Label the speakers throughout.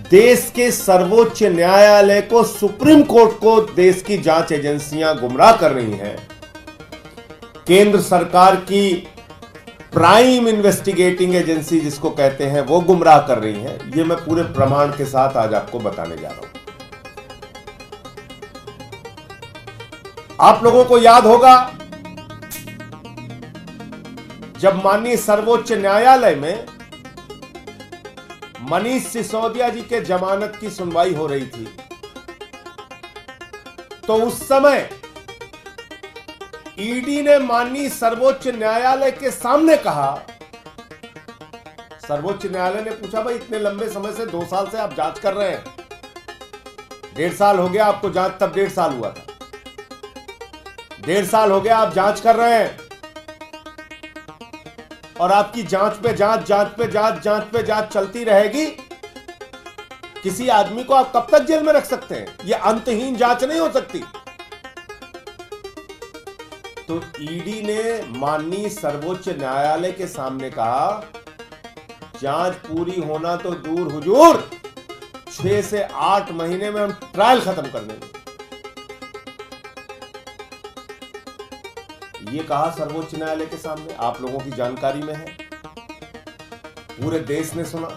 Speaker 1: देश के सर्वोच्च न्यायालय को, सुप्रीम कोर्ट को देश की जांच एजेंसियां गुमराह कर रही हैं। केंद्र सरकार की प्राइम इन्वेस्टिगेटिंग एजेंसी जिसको कहते हैं वो गुमराह कर रही हैं। ये मैं पूरे प्रमाण के साथ आज आपको बताने जा रहा हूं। आप लोगों को याद होगा जब माननीय सर्वोच्च न्यायालय में मनीष सिसोदिया जी के जमानत की सुनवाई हो रही थी, तो उस समय ईडी ने माननीय सर्वोच्च न्यायालय के सामने कहा, सर्वोच्च न्यायालय ने पूछा भाई इतने लंबे समय से 2 साल से आप जांच कर रहे हैं, 1.5 साल हो गया आपको जांच, तब 1.5 साल हुआ था, 1.5 साल हो गया आप जांच कर रहे हैं और आपकी जांच पे जांच चलती रहेगी। किसी आदमी को आप कब तक जेल में रख सकते हैं? यह अंतहीन जांच नहीं हो सकती। तो ईडी ने माननीय सर्वोच्च न्यायालय के सामने कहा जांच पूरी होना तो दूर हुजूर, 6 से 8 महीने में हम ट्रायल खत्म कर देंगे। ये कहा सर्वोच्च न्यायालय के सामने, आप लोगों की जानकारी में है, पूरे देश ने सुना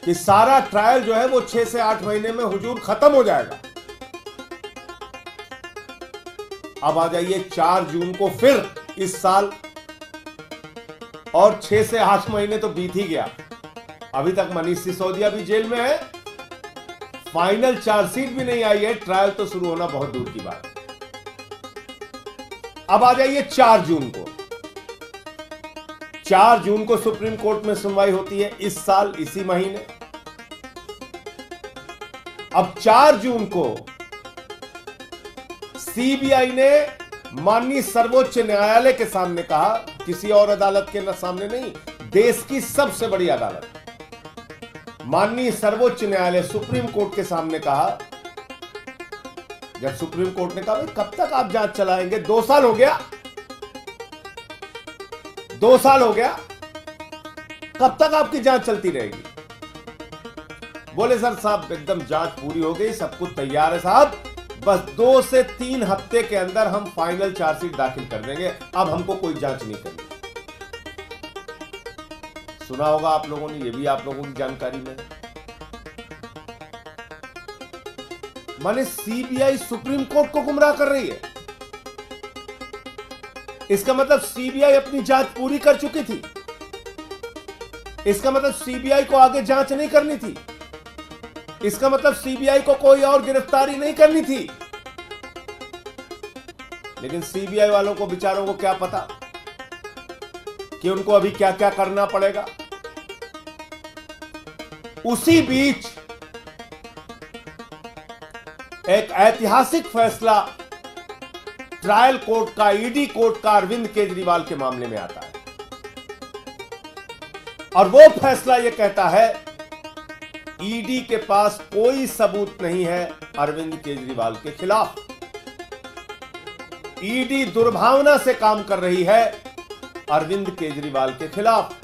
Speaker 1: कि सारा ट्रायल जो है वो 6 से 8 महीने में हुजूर खत्म हो जाएगा। अब आ जाइए 4 जून को फिर इस साल, और 6 से 8 महीने तो बीत ही गया। अभी तक मनीष सिसोदिया भी जेल में है, फाइनल चार्जशीट भी नहीं आई है, ट्रायल तो शुरू होना बहुत दूर की बात है। अब आ जाइए 4 जून को। 4 जून को सुप्रीम कोर्ट में सुनवाई होती है इस साल, इसी महीने। अब 4 जून को सीबीआई ने माननीय सर्वोच्च न्यायालय के सामने कहा, किसी और अदालत के सामने नहीं, देश की सबसे बड़ी अदालत माननीय सर्वोच्च न्यायालय सुप्रीम कोर्ट के सामने कहा, जब सुप्रीम कोर्ट ने कहा भाई कब तक आप जांच चलाएंगे, 2 साल हो गया, 2 साल हो गया, कब तक आपकी जांच चलती रहेगी? बोले सर साहब एकदम जांच पूरी हो गई, सब कुछ तैयार है साहब, बस 2 से 3 हफ्ते के अंदर हम फाइनल चार्जशीट दाखिल कर देंगे, अब हमको कोई जांच नहीं करनी। सुना होगा आप लोगों ने, ये भी आप लोगों की जानकारी में। माने सीबीआई सुप्रीम कोर्ट को गुमराह कर रही है। इसका मतलब सीबीआई अपनी जांच पूरी कर चुकी थी। इसका मतलब सीबीआई को आगे जांच नहीं करनी थी। इसका मतलब सीबीआई को कोई और गिरफ्तारी नहीं करनी थी। लेकिन सीबीआई वालों को बेचारों को क्या पता कि उनको अभी क्या क्या करना पड़ेगा। उसी बीच एक ऐतिहासिक फैसला ट्रायल कोर्ट का, ईडी कोर्ट का अरविंद केजरीवाल के मामले में आता है और वो फैसला यह कहता है ईडी के पास कोई सबूत नहीं है अरविंद केजरीवाल के खिलाफ। ईडी दुर्भावना से काम कर रही है अरविंद केजरीवाल के खिलाफ।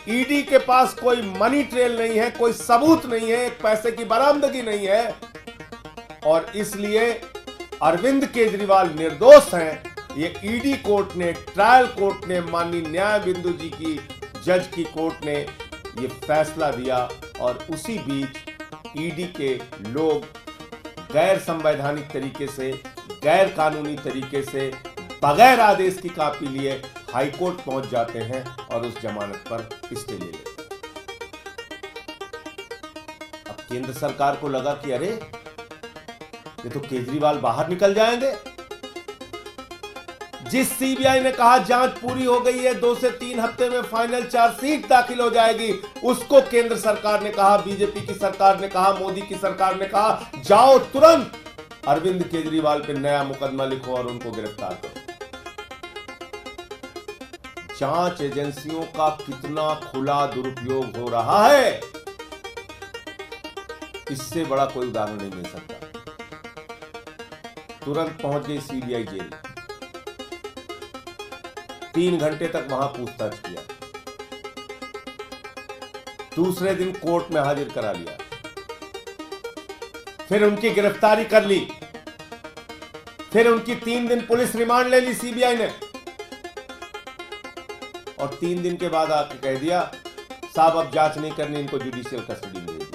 Speaker 1: ईडी के पास कोई मनी ट्रेल नहीं है, कोई सबूत नहीं है, एक पैसे की बरामदगी नहीं है और इसलिए अरविंद केजरीवाल निर्दोष हैं। ये ईडी कोर्ट ने, ट्रायल कोर्ट ने, माननीय न्याय बिंदु जी की जज की कोर्ट ने ये फैसला दिया और उसी बीच ईडी के लोग गैर संवैधानिक तरीके से, गैर कानूनी तरीके से, बगैर आदेश की कॉपी लिए हाईकोर्ट पहुंच जाते हैं और उस जमानत पर स्टे ले लेते हैं। अब केंद्र सरकार को लगा कि अरे ये तो केजरीवाल बाहर निकल जाएंगे। जिस सीबीआई ने कहा जांच पूरी हो गई है, 2 से 3 हफ्ते में फाइनल चार्जशीट दाखिल हो जाएगी, उसको केंद्र सरकार ने कहा, बीजेपी की सरकार ने कहा, मोदी की सरकार ने कहा जाओ तुरंत अरविंद केजरीवाल पे नया मुकदमा लिखो और उनको गिरफ्तार करो। जांच एजेंसियों का कितना खुला दुरुपयोग हो रहा है, इससे बड़ा कोई उदाहरण नहीं मिल सकता। तुरंत पहुंच गई सीबीआई जेल, 3 घंटे तक वहां पूछताछ किया। दूसरे दिन कोर्ट में हाजिर करा लिया, फिर उनकी गिरफ्तारी कर ली, फिर उनकी 3 दिन पुलिस रिमांड ले ली सीबीआई ने, और 3 दिन के बाद आके कह दिया साहब अब जांच नहीं करनी, इनको जुडिशियल कस्टडी में दे दिया।